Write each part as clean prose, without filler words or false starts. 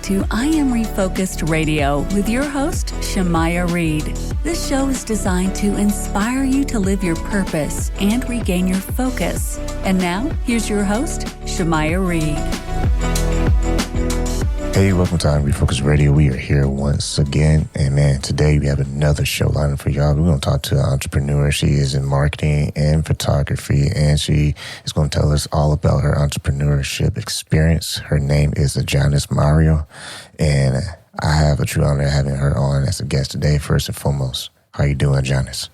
to I Am Refocused Radio with your host, Shamaya Reed. This show is designed to inspire you to live your purpose and regain your focus. And now, here's your host, Shamaya Reed. Hey, welcome to I Am Refocused Radio. We are here once again. And man, today we have another show lined up for y'all. We're going to talk to an entrepreneur. She is in marketing and photography, and she is going to tell us all about her entrepreneurship experience. Her name is Adjanys Marrero, and I have a true honor having her on as a guest today. First and foremost, how are you doing, Adjanys?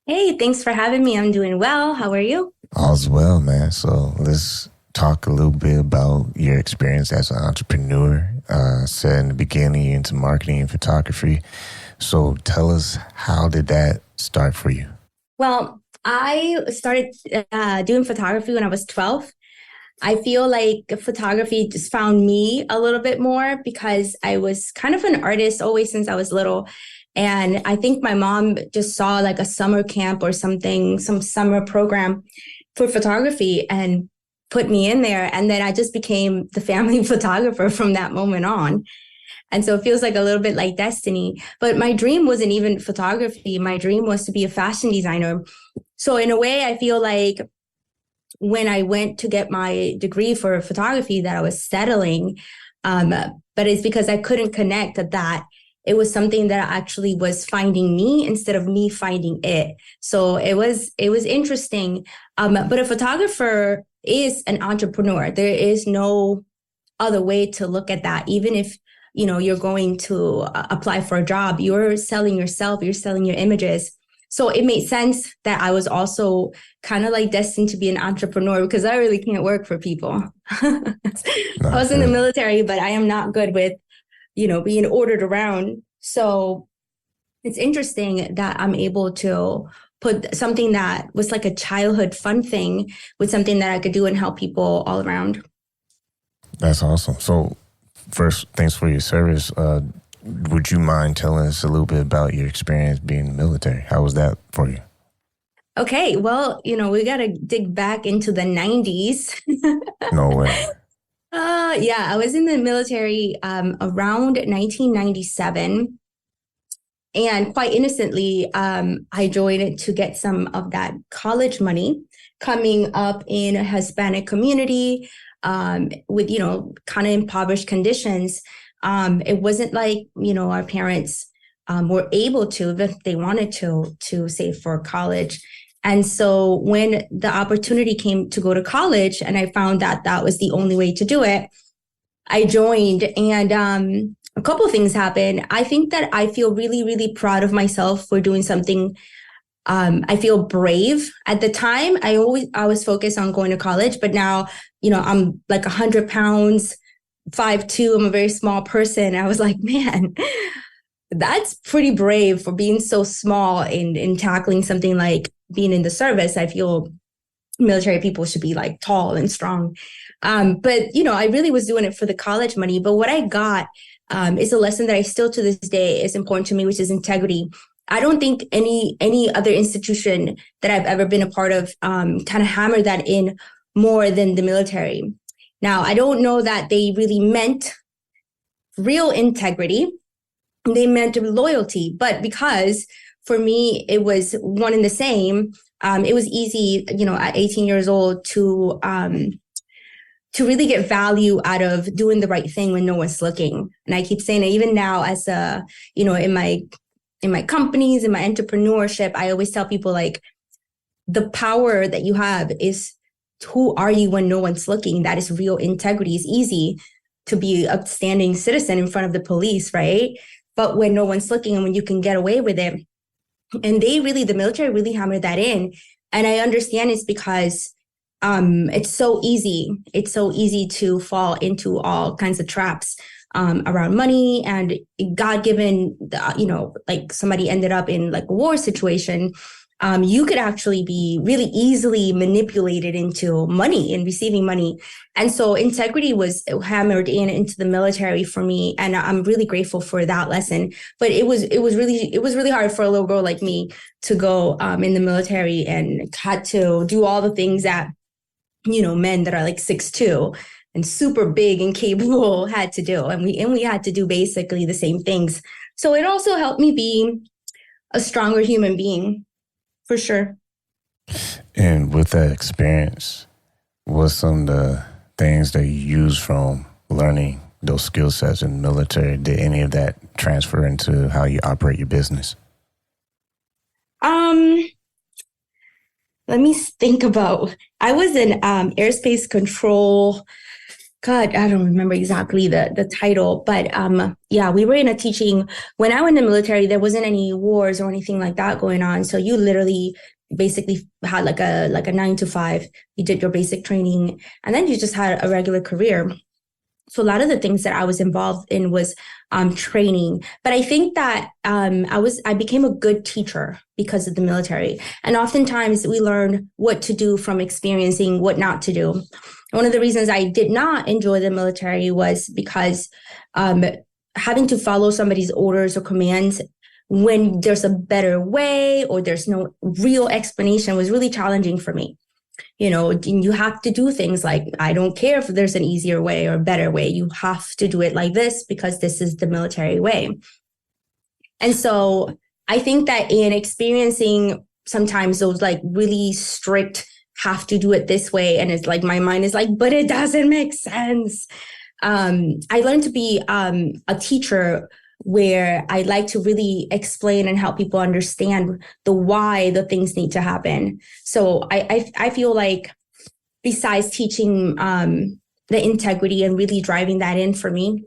Hey, thanks for having me. I'm doing well. How are you? All's well, man. So let's talk a little bit about your experience as an entrepreneur. Said in the beginning, you're into marketing and photography. So tell us, how did that start for you? Well, I started doing photography when I was 12. I feel like photography just found me a little bit more because I was kind of an artist always since I was little. And I think my mom just saw like a summer camp or something, some summer program for photography and put me in there. And then I just became the family photographer from that moment on. And so it feels like a little bit like destiny. But my dream wasn't even photography. My dream was to be a fashion designer. So in a way, I feel like when I went to get my degree for photography that I was settling, but it's because I couldn't connect that it was something that actually was finding me instead of me finding it. So it was interesting. But a photographer is an entrepreneur. There is no other way to look at that. Even if, you're going to apply for a job, you're selling yourself, you're selling your images. So it made sense that I was also kind of like destined to be an entrepreneur because I really can't work for people. I was in the military, but I am not good with, being ordered around. So it's interesting that I'm able to put something that was like a childhood fun thing with something that I could do and help people all around. That's awesome. So first, thanks for your service. Would you mind telling us a little bit about your experience being in the military? How was that for you? Okay, well, we got to dig back into the 90s. No way. Yeah, I was in the military around 1997. And quite innocently, I joined it to get some of that college money coming up in a Hispanic community with, kind of impoverished conditions. It wasn't like, our parents were able to, if they wanted to save for college. And so when the opportunity came to go to college and I found that that was the only way to do it, I joined. And a couple of things happened. I think that I feel really, really proud of myself for doing something. I feel brave. At the time, I was focused on going to college, but now, I'm like 100 pounds, 5'2". I'm a very small person. I was like, man, that's pretty brave for being so small in tackling something like being in the service. I feel military people should be like tall and strong. But, I really was doing it for the college money. But what I got is a lesson that I still to this day is important to me, which is integrity. I don't think any other institution that I've ever been a part of kind of hammered that in more than the military. Now, I don't know that they really meant real integrity. They meant loyalty. But because for me, it was one and the same, it was easy, at 18 years old to really get value out of doing the right thing when no one's looking. And I keep saying it even now as in my companies, in my entrepreneurship, I always tell people like the power that you have is who are you when no one's looking? That is real integrity. It's easy to be an upstanding citizen in front of the police, right? But when no one's looking and when you can get away with it. And the military really hammered that in. And I understand it's because it's so easy. It's so easy to fall into all kinds of traps around money and God-given, like somebody ended up in like a war situation. You could actually be really easily manipulated into money and receiving money. And so integrity was hammered into the military for me. And I'm really grateful for that lesson. But it was really hard for a little girl like me to go in the military and had to do all the things that, men that are like 6'2" and super big and capable had to do. And we had to do basically the same things. So it also helped me be a stronger human being, for sure. And with that experience, what's some of the things that you use from learning those skill sets in the military? Did any of that transfer into how you operate your business? Let me think about, I was in airspace control. God, I don't remember exactly the title, but yeah, we were in a teaching. When I went in the military, there wasn't any wars or anything like that going on. So you literally basically had like a 9 to 5. You did your basic training, and then you just had a regular career. So a lot of the things that I was involved in was training. But I think that I became a good teacher because of the military. And oftentimes we learn what to do from experiencing what not to do. One of the reasons I did not enjoy the military was because having to follow somebody's orders or commands when there's a better way or there's no real explanation was really challenging for me. You know, you have to do things like, I don't care if there's an easier way or better way. You have to do it like this because this is the military way. And so I think that in experiencing sometimes those like really strict, have to do it this way, and it's like my mind is like, but it doesn't make sense. I learned to be a teacher where I like to really explain and help people understand the why the things need to happen. So I feel like besides teaching the integrity and really driving that in for me,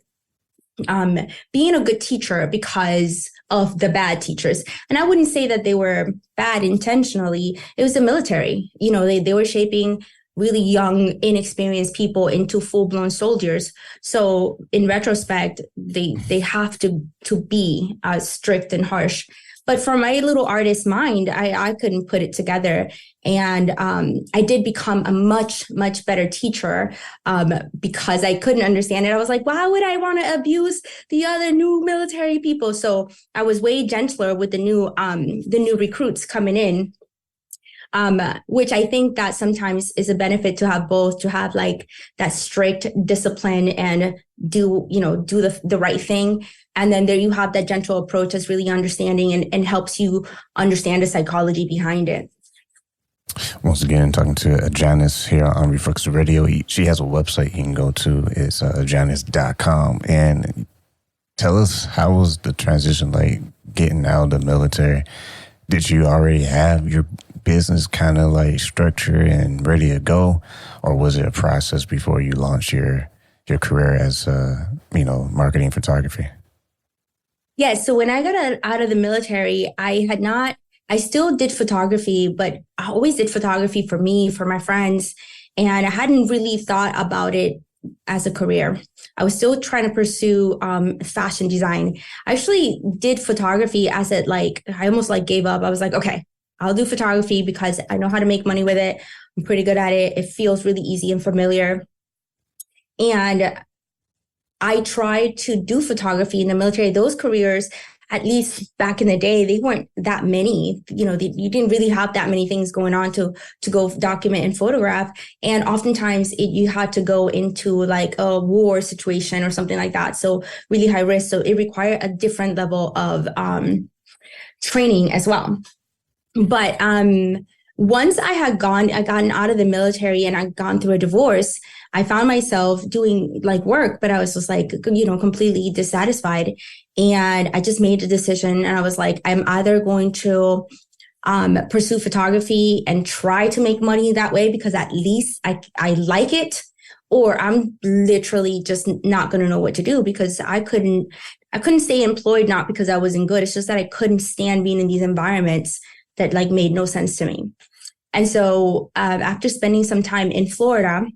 being a good teacher because of the bad teachers. And I wouldn't say that they were bad intentionally. It was the military. You know, they were shaping really young, inexperienced people into full-blown soldiers. So in retrospect, they have to be strict and harsh. But for my little artist mind, I couldn't put it together. And I did become a much, much better teacher because I couldn't understand it. I was like, why would I want to abuse the other new military people? So I was way gentler with the new recruits coming in. Which I think that sometimes is a benefit to have both, to have like that strict discipline and do the right thing. And then there you have that gentle approach that's really understanding and helps you understand the psychology behind it. Once again, talking to Adjanys here on Refocused Radio. She has a website you can go to. It's Adjanys.com. And tell us, how was the transition like getting out of the military? Did you already have your business kind of like structured and ready to go, or was it a process before you launched your career as marketing photography? Yeah, so when I got out of the military, I still did photography, but I always did photography for me, for my friends, and I hadn't really thought about it as a career. I was still trying to pursue fashion design. I actually did photography as I almost like gave up. I was like, okay, I'll do photography because I know how to make money with it. I'm pretty good at it. It feels really easy and familiar. And I tried to do photography in the military. Those careers, at least back in the day, they weren't that many. You know, you didn't really have that many things going on to go document and photograph. And oftentimes you had to go into like a war situation or something like that. So really high risk. So it required a different level of training as well. But once I had gotten out of the military and I'd gone through a divorce, I found myself doing like work, but I was just like, completely dissatisfied. And I just made a decision and I was like, I'm either going to pursue photography and try to make money that way because at least I like it, or I'm literally just not going to know what to do because I couldn't stay employed, not because I wasn't good. It's just that I couldn't stand being in these environments that like made no sense to me. And so after spending some time in Florida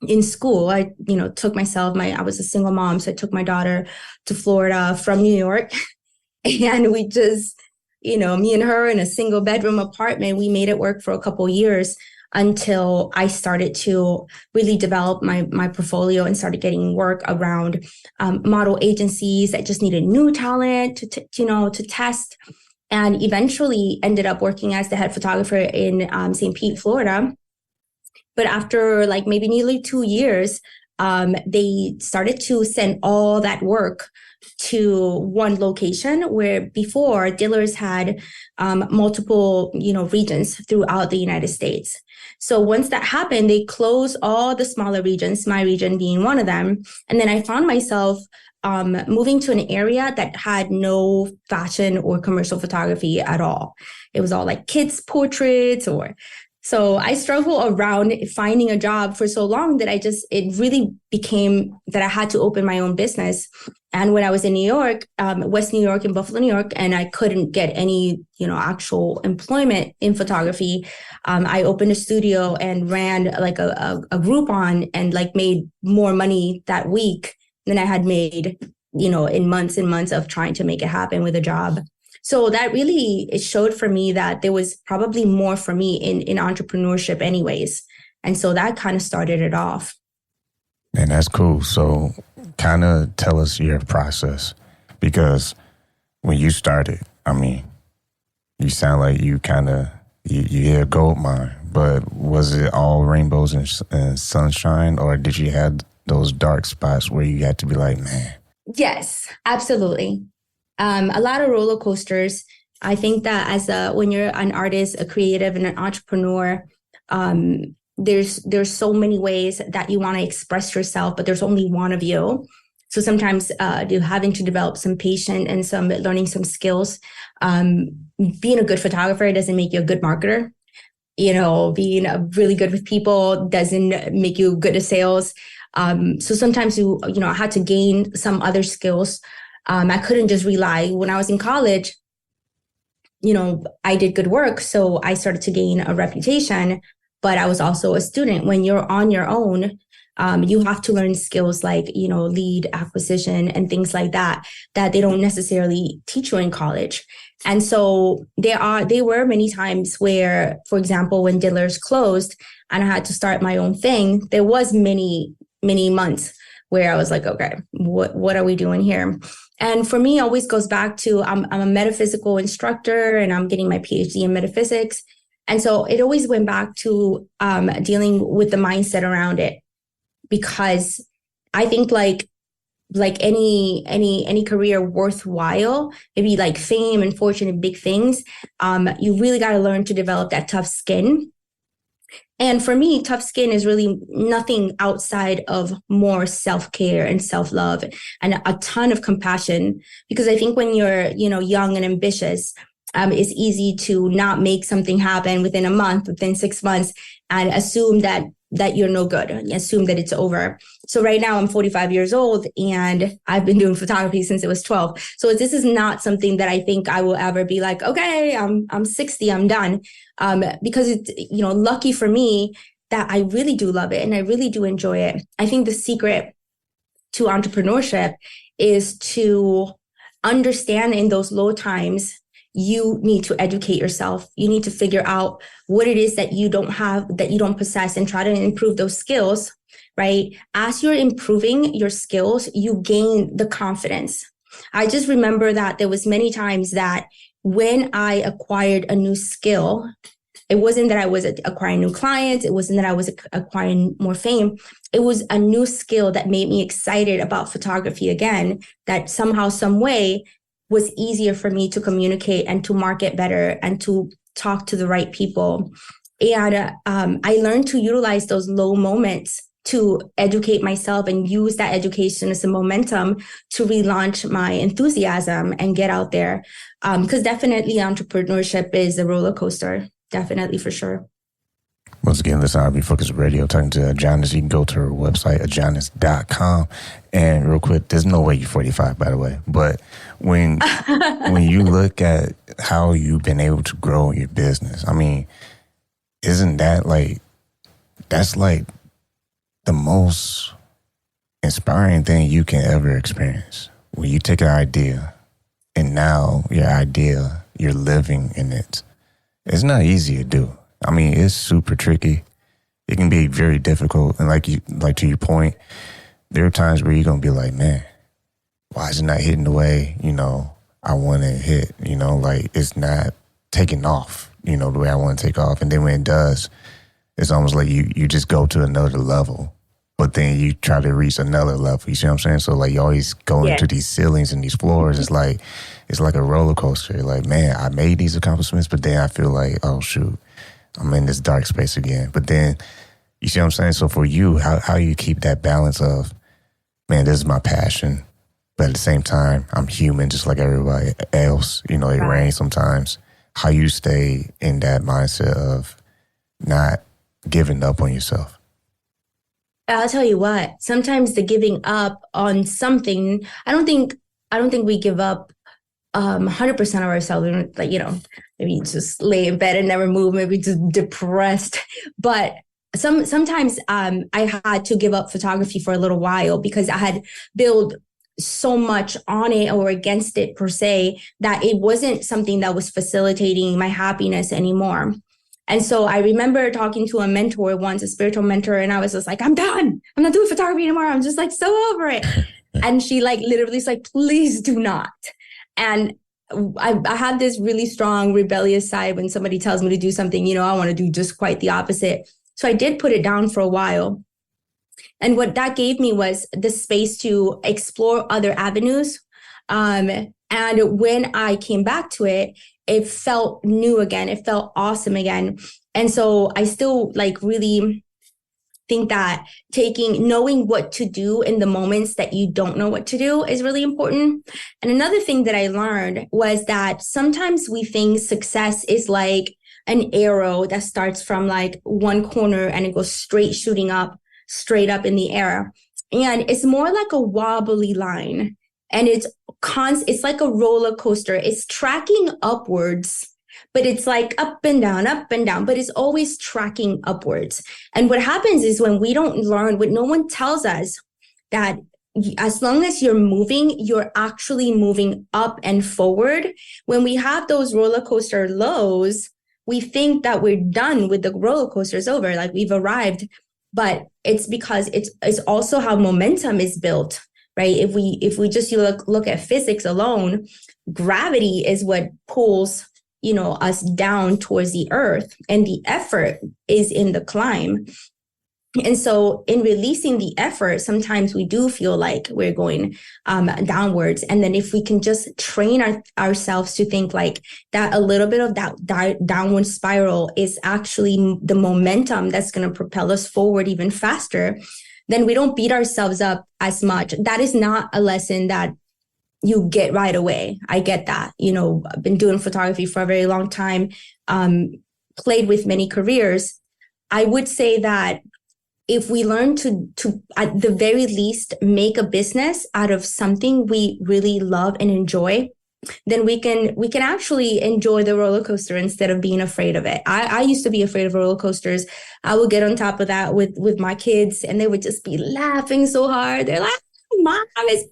in school, I was a single mom. So I took my daughter to Florida from New York and we just, me and her in a single bedroom apartment, we made it work for a couple of years until I started to really develop my portfolio and started getting work around model agencies that just needed new talent to test. And eventually ended up working as the head photographer in St. Pete, Florida. But after like maybe nearly 2 years, they started to send all that work to one location, where before dealers had multiple, regions throughout the United States. So once that happened, they closed all the smaller regions, my region being one of them. And then I found myself moving to an area that had no fashion or commercial photography at all. It was all like kids' portraits so I struggled around finding a job for so long that it really became that I had to open my own business. And when I was in New York, West New York and Buffalo, New York, and I couldn't get any, actual employment in photography, I opened a studio and ran like a Groupon and like made more money that week than I had made, in months and months of trying to make it happen with a job. So that really, it showed for me that there was probably more for me in entrepreneurship anyways. And so that kind of started it off. And that's cool. So kind of tell us your process, because when you started, you sound like you hit a gold mine, but was it all rainbows and sunshine, or did you have those dark spots where you had to be like, man? Yes, absolutely. A lot of roller coasters. I think that when you're an artist, a creative, and an entrepreneur, there's so many ways that you want to express yourself, but there's only one of you. So sometimes you're having to develop some patience and learning some skills. Being a good photographer doesn't make you a good marketer. Being really good with people doesn't make you good at sales. So sometimes I had to gain some other skills. I couldn't just rely. When I was in college, I did good work. So I started to gain a reputation, but I was also a student. When you're on your own, you have to learn skills like, lead acquisition and things like that they don't necessarily teach you in college. And so there were many times where, for example, when dealers closed and I had to start my own thing, there was many, many months where I was like, okay, what are we doing here? And for me, it always goes back to I'm a metaphysical instructor and I'm getting my PhD in metaphysics. And so it always went back to dealing with the mindset around it, because I think like any career worthwhile, maybe like fame and fortune and big things, you really got to learn to develop that tough skin. And for me, tough skin is really nothing outside of more self-care and self-love and a ton of compassion. Because I think when you're, young and ambitious, it's easy to not make something happen within a month, within 6 months, and assume that you're no good, assume that it's over. So right now I'm 45 years old and I've been doing photography since I was 12. So this is not something that I think I will ever be like, okay, I'm 60, I'm done. Because it's, lucky for me that I really do love it and I really do enjoy it. I think the secret to entrepreneurship is to understand in those low times, you need to educate yourself. You need to figure out what it is that you don't have, that you don't possess, and try to improve those skills, right? As you're improving your skills, you gain the confidence. I just remember that there was many times that when I acquired a new skill, it wasn't that I was acquiring new clients. It wasn't that I was acquiring more fame. It was a new skill that made me excited about photography again, that somehow, some way was easier for me to communicate and to market better and to talk to the right people. And I learned to utilize those low moments to educate myself and use that education as a momentum to relaunch my enthusiasm and get out there. Because definitely entrepreneurship is a roller coaster. Definitely, for sure. Once again, listen, I Am Refocused Radio, talking to Adjanys. You can go to her website, adjanys.com. And real quick, there's no way you're 45, by the way. But when you look at how you've been able to grow your business, isn't that that's like the most inspiring thing you can ever experience? When you take an idea and now your idea, you're living in it. It's not easy to do. It's super tricky. It can be very difficult. And like to your point, there are times where you're going to be like, man, why is it not hitting the way, I want to hit? It's not taking off, the way I want to take off. And then when it does, it's almost like you just go to another level but then you try to reach another level. You see what I'm saying? So like you always go into these ceilings and these floors. It's like a roller coaster. Like, man, I made these accomplishments, but then I feel like, oh shoot, I'm in this dark space again. But then you see what I'm saying? So for you, how you keep that balance of, man, this is my passion, but at the same time, I'm human just like everybody else. You know, it rains sometimes. How you stay in that mindset of not giving up on yourself? I'll tell you what, sometimes the giving up on something, I don't think we give up 100% of ourselves. Like, you know, maybe just lay in bed and never move, maybe just depressed. But sometimes I had to give up photography for a little while because I had built so much on it or against it per se, that it wasn't something that was facilitating my happiness anymore. And so I remember talking to a mentor once, a spiritual mentor, and I was just like, I'm done. I'm not doing photography anymore. I'm just like so over it. And she like literally is like, please do not. And I have this really strong rebellious side when somebody tells me to do something, you know, I want to do just quite the opposite. So I did put it down for a while. And what that gave me was the space to explore other avenues. And when I came back to it, it felt new again. It felt awesome again. And so I still like really think that knowing what to do in the moments that you don't know what to do is really important. And another thing that I learned was that sometimes we think success is like an arrow that starts from like one corner and it goes straight up in the air. And it's more like a wobbly line. And it's like a roller coaster. It's tracking upwards, but it's like up and down, but it's always tracking upwards. And what happens is when we don't learn, what no one tells us, that as long as you're moving, you're actually moving up and forward. When we have those roller coaster lows, we think that we're done with the roller coaster's over, like we've arrived. But it's because it's also how momentum is built, right? If we just look at physics alone, gravity is what pulls, you know, us down towards the earth, and the effort is in the climb. And so in releasing the effort, sometimes we do feel like we're going downwards. And then if we can just train ourselves to think like that, a little bit of that downward spiral is actually the momentum that's going to propel us forward even faster, then we don't beat ourselves up as much. That is not a lesson that you get right away. I get that. You know, I've been doing photography for a very long time, played with many careers. I would say that if we learn to at the very least make a business out of something we really love and enjoy, then we can actually enjoy the roller coaster instead of being afraid of it. I used to be afraid of roller coasters. I would get on top of that with my kids, and they would just be laughing so hard. They're like, Mom is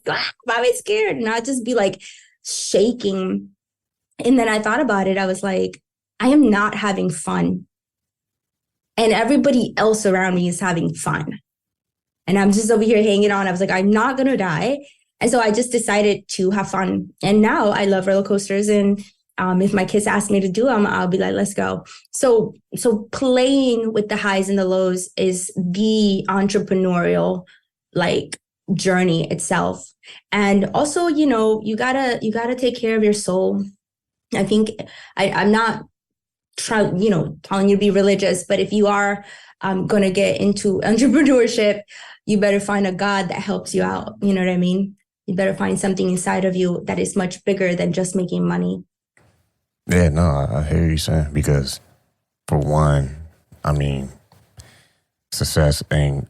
scared. And I'd just be like shaking. And then I thought about it. I was like, I am not having fun. And everybody else around me is having fun. And I'm just over here hanging on. I was like, I'm not going to die. And so I just decided to have fun. And now I love roller coasters. And if my kids ask me to do them, I'll be like, let's go. So playing with the highs and the lows is the entrepreneurial like journey itself. And also, you know, you gotta take care of your soul. I think I'm not telling you to be religious, but if you are going to get into entrepreneurship, you better find a God that helps you out. You know what I mean? You better find something inside of you that is much bigger than just making money. Yeah, no, I hear you saying, because for one, I mean, success ain't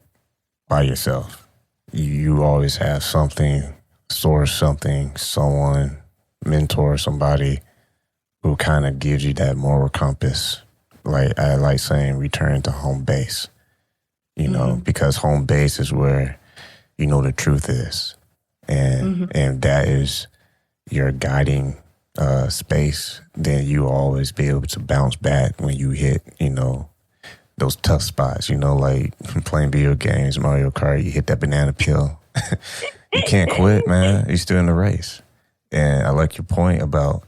by yourself. You always have something, source something, someone, mentor, somebody who kind of gives you that moral compass. Like I like saying, return to home base, you know, because home base is where, you know, the truth is. And and that is your guiding space. Then you always be able to bounce back when you hit, you know, those tough spots, you know, like playing video games, Mario Kart, you hit that banana peel. You can't quit, man. You're still in the race. And I like your point about,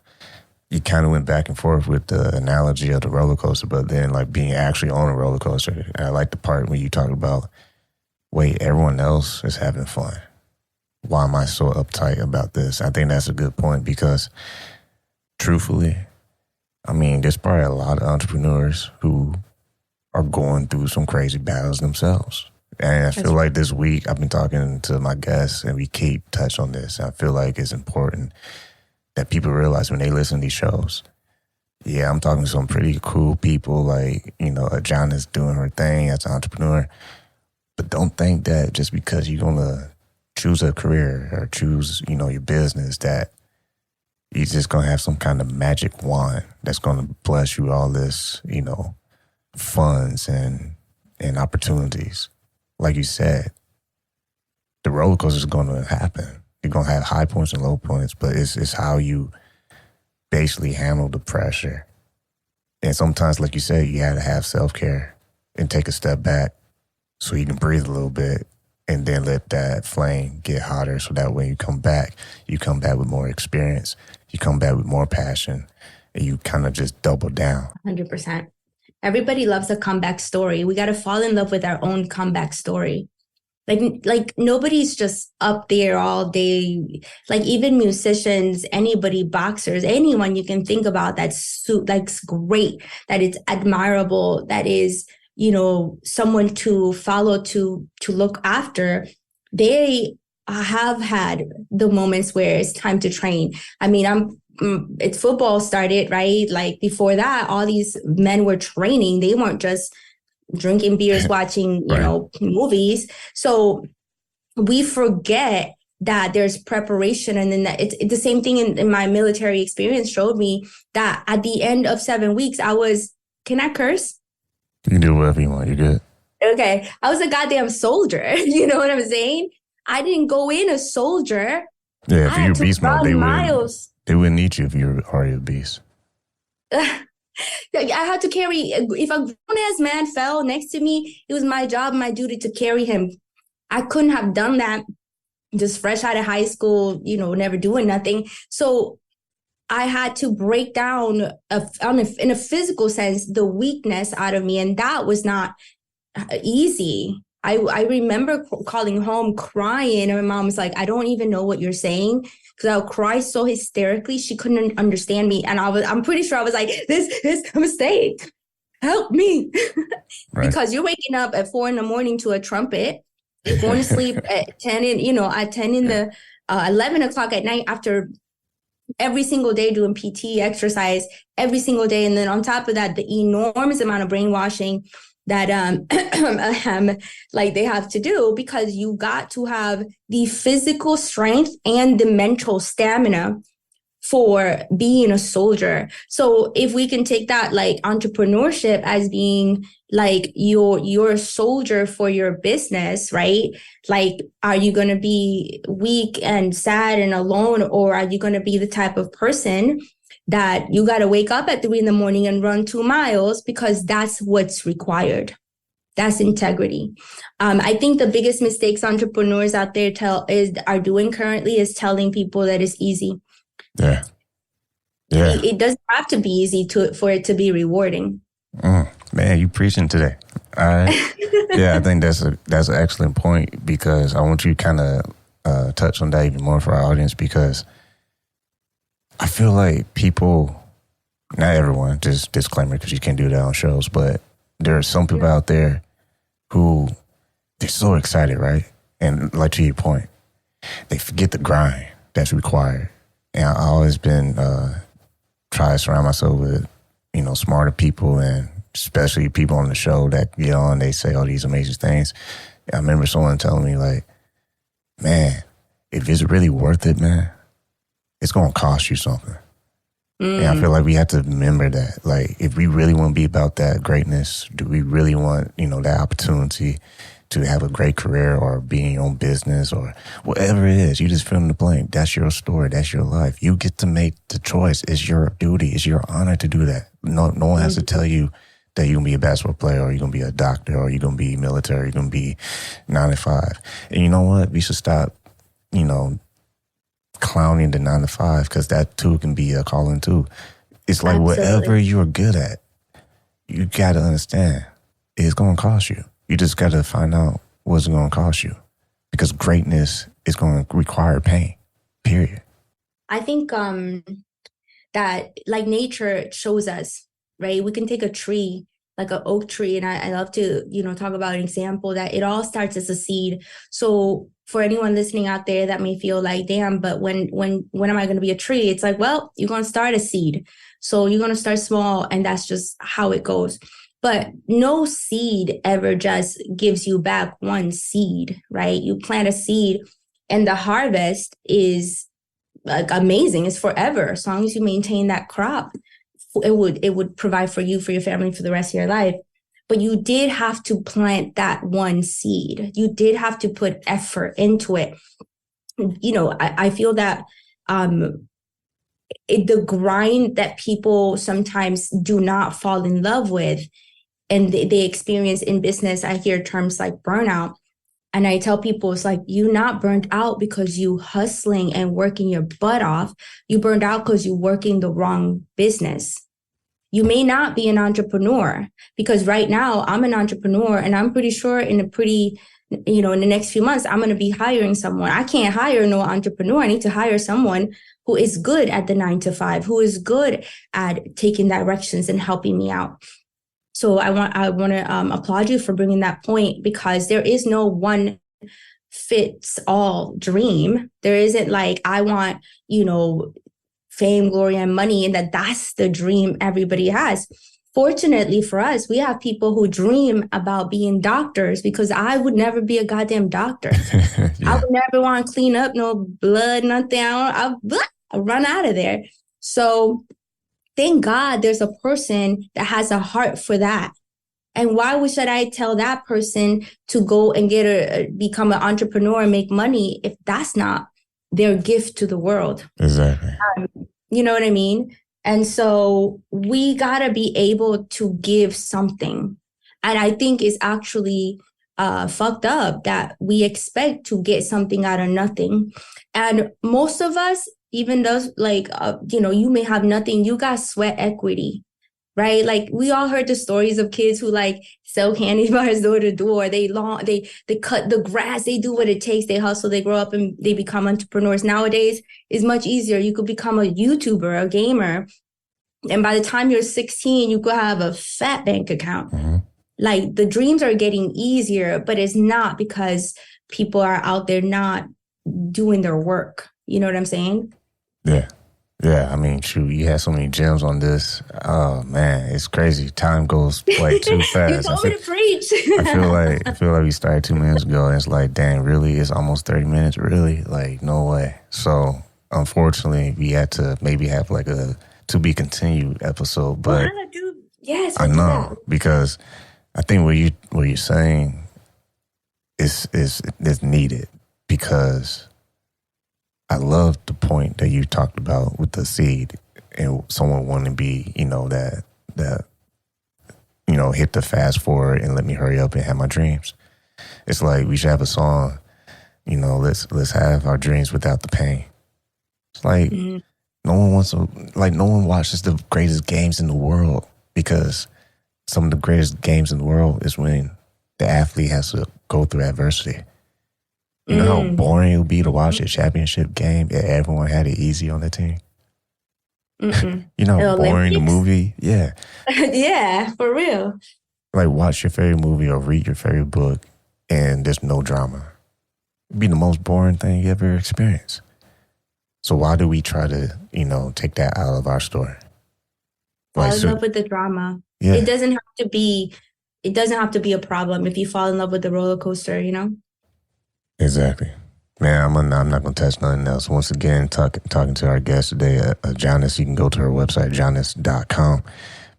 you kind of went back and forth with the analogy of the roller coaster, but then like being actually on a roller coaster. And I like the part when you talk about wait, everyone else is having fun. Why am I so uptight about this? I think that's a good point because, truthfully, I mean, there's probably a lot of entrepreneurs who are going through some crazy battles themselves. And I feel like this week I've been talking to my guests and we keep touch on this. I feel like it's important that people realize when they listen to these shows, yeah, I'm talking to some pretty cool people like, Adjanys doing her thing as an entrepreneur. But don't think that just because you're going to choose a career or choose, your business that you're just going to have some kind of magic wand that's going to bless you all this, funds and opportunities. Like you said, the roller coaster is going to happen. You're going to have high points and low points, but it's how you basically handle the pressure. And sometimes, like you said, you have to have self-care and take a step back so you can breathe a little bit and then let that flame get hotter so that when you come back with more experience, you come back with more passion, and you kind of just double down. 100%. Everybody loves a comeback story. We got to fall in love with our own comeback story. Like nobody's just up there all day. Like even musicians, anybody, boxers, anyone you can think about that's great, that it's admirable, that is, someone to follow, to look after. They have had the moments where it's time to train. I mean, it's football started, right? Like before that, all these men were training. They weren't just drinking beers, watching, movies. So we forget that there's preparation. And then it's the same thing in my military experience showed me that at the end of 7 weeks, can I curse? You can do whatever you want. You're good. Okay. I was a goddamn soldier. You know what I'm saying? I didn't go in a soldier. Yeah, if you're beast mode, they wouldn't need you if you were already a beast. I had to carry, if a grown-ass man fell next to me, it was my job, my duty to carry him. I couldn't have done that just fresh out of high school, never doing nothing. So I had to break down, in a physical sense, the weakness out of me. And that was not easy. I remember calling home crying, and my mom was like, I don't even know what you're saying. Because I would cry so hysterically, she couldn't understand me. And I'm pretty sure I was like, this is a mistake. Help me. Right. Because you're waking up at 4 a.m. to a trumpet, going to sleep at 10 in the 11 o'clock at night after every single day doing PT exercise every single day. And then on top of that, the enormous amount of brainwashing that they have to do, because you got to have the physical strength and the mental stamina for being a soldier. So if we can take that like entrepreneurship as being like you're a soldier for your business, right? Like, are you going to be weak and sad and alone, or are you going to be the type of person that you got to wake up at 3 a.m. and run 2 miles because that's what's required? That's integrity. I think the biggest mistakes entrepreneurs out there are doing currently is telling people that it's easy. Yeah. It doesn't have to be easy for it to be rewarding. Man, you preaching today. I think that's an excellent point, because I want you to kind of touch on that even more for our audience, because I feel like people, not everyone, just disclaimer because you can't do that on shows, but there are some people out there who they're so excited, right? And like to your point, they forget the grind that's required. And I've always been try to surround myself with, smarter people, and especially people on the show that get on, they say all these amazing things. I remember someone telling me like, man, if it's really worth it, man, it's going to cost you something. And I feel like we have to remember that. Like, if we really want to be about that greatness, do we really want, that opportunity to have a great career or be in your own business or whatever it is, you just fill in the blank. That's your story. That's your life. You get to make the choice. It's your duty. It's your honor to do that. No one has to tell you that you're going to be a basketball player, or you're going to be a doctor, or you're going to be military, you're going to be 9 to 5. And you know what? We should stop, clowning the 9 to 5, because that too can be a calling too. It's like whatever you're good at, you got to understand it's going to cost you. You just got to find out what's it going to cost you? Because greatness is going to require pain, period. I think that like nature shows us, right? We can take a tree, like an oak tree, and I love to, talk about an example that it all starts as a seed. So for anyone listening out there that may feel like, damn, but when am I going to be a tree? It's like, well, you're going to start a seed. So you're going to start small, and that's just how it goes. But no seed ever just gives you back one seed, right? You plant a seed and the harvest is like amazing. It's forever. As long as you maintain that crop, it would provide for you, for your family, for the rest of your life. But you did have to plant that one seed. You did have to put effort into it. I feel that the grind that people sometimes do not fall in love with and they experience in business, I hear terms like burnout. And I tell people, it's like, you're not burnt out because you hustling and working your butt off. You burned out because you're working the wrong business. You may not be an entrepreneur, because right now I'm an entrepreneur, and I'm pretty sure in the next few months, I'm going to be hiring someone. I can't hire no entrepreneur. I need to hire someone who is good at the 9 to 5, who is good at taking directions and helping me out. So I want to applaud you for bringing that point, because there is no one fits all dream. There isn't like, I want, fame, glory, and money, and that's the dream everybody has. Fortunately for us, we have people who dream about being doctors, because I would never be a goddamn doctor. Yeah. I would never want to clean up no blood, nothing. I'll run out of there. So thank God there's a person that has a heart for that. And why should I tell that person to go and become an entrepreneur and make money if that's not their gift to the world? Exactly. You know what I mean? And so we got to be able to give something. And I think it's actually fucked up that we expect to get something out of nothing. And most of us, even those you may have nothing, you got sweat equity, right? Like, we all heard the stories of kids who like sell candy bars door to door. They cut the grass, they do what it takes, they hustle, they grow up and they become entrepreneurs. Nowadays it's much easier. You could become a YouTuber, a gamer, and by the time you're 16, you could have a fat bank account. Mm-hmm. Like, the dreams are getting easier, but it's not because people are out there not doing their work. You know what I'm saying? Yeah. Yeah, I mean, shoot, you had so many gems on this. Oh man, it's crazy. Time goes like too fast. You told me to preach. I feel like we started 2 minutes ago, and it's like, dang, really? It's almost 30 minutes, really? Like, no way. So, unfortunately, we had to maybe have like a to be continued episode. But yes, I know, because I think what you're saying is needed, because I love the point that you talked about with the seed and someone wanting to be, that hit the fast forward and let me hurry up and have my dreams. It's like we should have a song, let's have our dreams without the pain. It's like no one watches the greatest games in the world, because some of the greatest games in the world is when the athlete has to go through adversity. You know how boring it would be to watch a championship game if everyone had it easy on the team? Mm-mm. You know how boring the movie? Yeah. Yeah, for real. Like, watch your favorite movie or read your favorite book and there's no drama. It'd be the most boring thing you ever experienced. So why do we try to, take that out of our story? Fall in love with the drama. Yeah. It doesn't have to be a problem if you fall in love with the roller coaster, Exactly. Man, I'm not going to touch nothing else. Once again, talking to our guest today, Adjanys. You can go to her website, adjanys.com.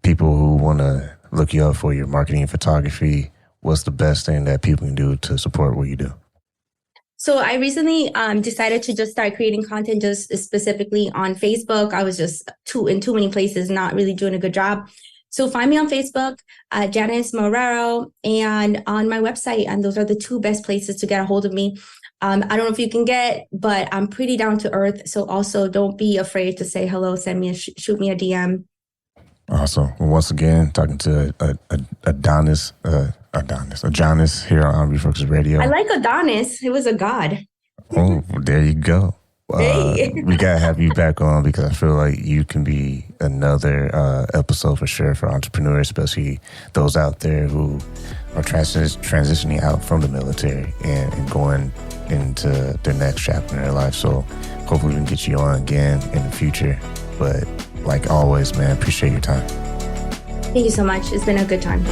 People who want to look you up for your marketing and photography, what's the best thing that people can do to support what you do? So I recently decided to just start creating content just specifically on Facebook. I was just in too many places, not really doing a good job. So find me on Facebook, Adjanys Marrero, and on my website. And those are the two best places to get a hold of me. I don't know if you can but I'm pretty down to earth. So also don't be afraid to say hello, shoot me a DM. Awesome. Well, once again, talking to Adjanys, Adjanys here on Refocused Radio. I like Adonis. He was a god. Oh, there you go. Hey. We gotta have you back on because I feel like you can be another episode for sure for entrepreneurs, especially those out there who are transitioning out from the military and going into their next chapter in their life. So hopefully we can get you on again in the future. But like always, man, appreciate your time. Thank you so much. It's been a good time.